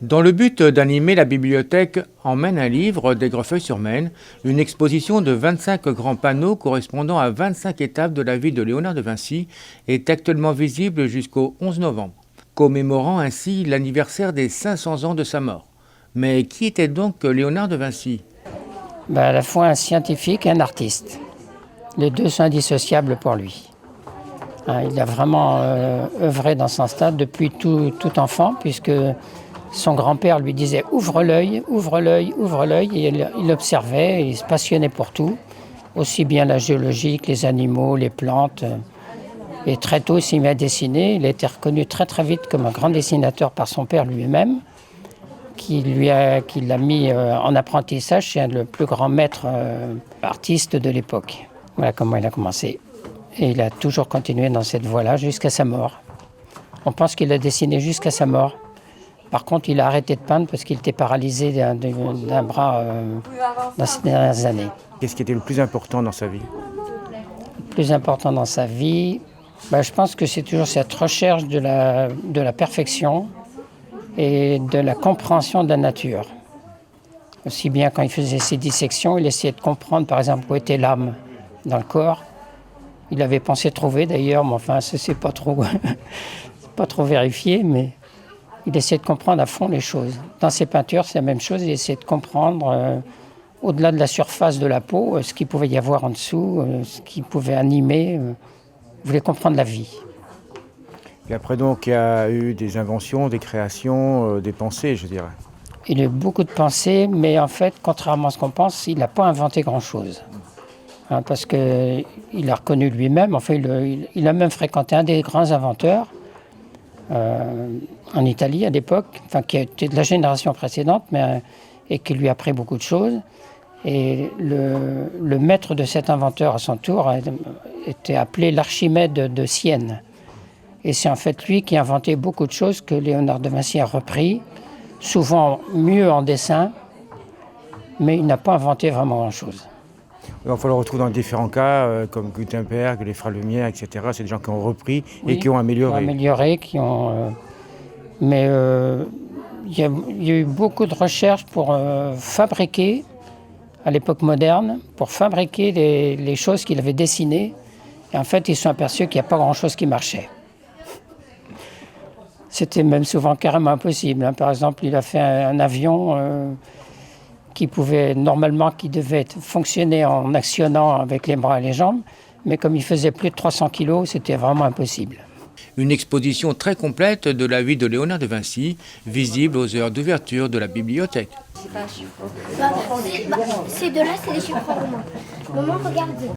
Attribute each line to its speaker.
Speaker 1: Dans le but d'animer la bibliothèque Emmène un livre d'Aigrefeuille-sur-Maine, une exposition de 25 grands panneaux correspondant à 25 étapes de la vie de Léonard de Vinci est actuellement visible jusqu'au 11 novembre, commémorant ainsi l'anniversaire des 500 ans de sa mort. Mais qui était donc Léonard de Vinci ?
Speaker 2: À la fois un scientifique et un artiste. Les deux sont indissociables pour lui. Il a vraiment œuvré dans ce stade depuis tout enfant, puisque son grand-père lui disait « ouvre l'œil, ouvre l'œil, ouvre l'œil » et il observait, il se passionnait pour tout, aussi bien la géologie que les animaux, les plantes. Et très tôt, il s'est mis à dessiner. Il a été reconnu très très vite comme un grand dessinateur par son père lui-même, qui l'a mis en apprentissage chez le plus grand maître artiste de l'époque. Voilà comment il a commencé. Et il a toujours continué dans cette voie-là jusqu'à sa mort. On pense qu'il a dessiné jusqu'à sa mort. Par contre, il a arrêté de peindre parce qu'il était paralysé d'un bras dans ces dernières années.
Speaker 1: Qu'est-ce qui était le plus important dans sa vie ?
Speaker 2: Le plus important dans sa vie, je pense que c'est toujours cette recherche de la perfection et de la compréhension de la nature. Aussi bien quand il faisait ses dissections, il essayait de comprendre par exemple où était l'âme dans le corps. Il avait pensé trouver d'ailleurs, mais enfin ça c'est pas trop vérifié, mais il essayait de comprendre à fond les choses. Dans ses peintures, c'est la même chose, il essayait de comprendre au-delà de la surface de la peau, ce qu'il pouvait y avoir en dessous, ce qui pouvait animer. Il voulait comprendre la vie.
Speaker 1: Et après donc, il y a eu des inventions, des créations, des pensées, je dirais.
Speaker 2: Il a eu beaucoup de pensées, mais en fait, contrairement à ce qu'on pense, il n'a pas inventé grand-chose. Parce qu'il a reconnu lui-même, enfin, il a même fréquenté un des grands inventeurs en Italie à l'époque, qui était de la génération précédente, et qui lui a appris beaucoup de choses. Et le maître de cet inventeur, à son tour, était appelé l'Archimède de Sienne. Et c'est en fait lui qui a inventé beaucoup de choses que Léonard de Vinci a repris, souvent mieux en dessin, mais il n'a pas inventé vraiment grand-chose.
Speaker 1: On le retrouve dans différents cas, comme Gutenberg, les frères Lumière, etc. C'est des gens qui ont repris et qui ont amélioré.
Speaker 2: Mais il y a eu beaucoup de recherches pour fabriquer, à l'époque moderne, pour fabriquer les choses qu'il avait dessinées. Et en fait, ils se sont aperçus qu'il n'y a pas grand-chose qui marchait. C'était même souvent carrément impossible. Par exemple, il a fait un avion qui devait fonctionner en actionnant avec les bras et les jambes, mais comme il faisait plus de 300 kilos, c'était vraiment impossible.
Speaker 1: Une exposition très complète de la vie de Léonard de Vinci, visible aux heures d'ouverture de la bibliothèque.
Speaker 3: Ces deux-là, c'est des chiffres romains. Maman, regarde.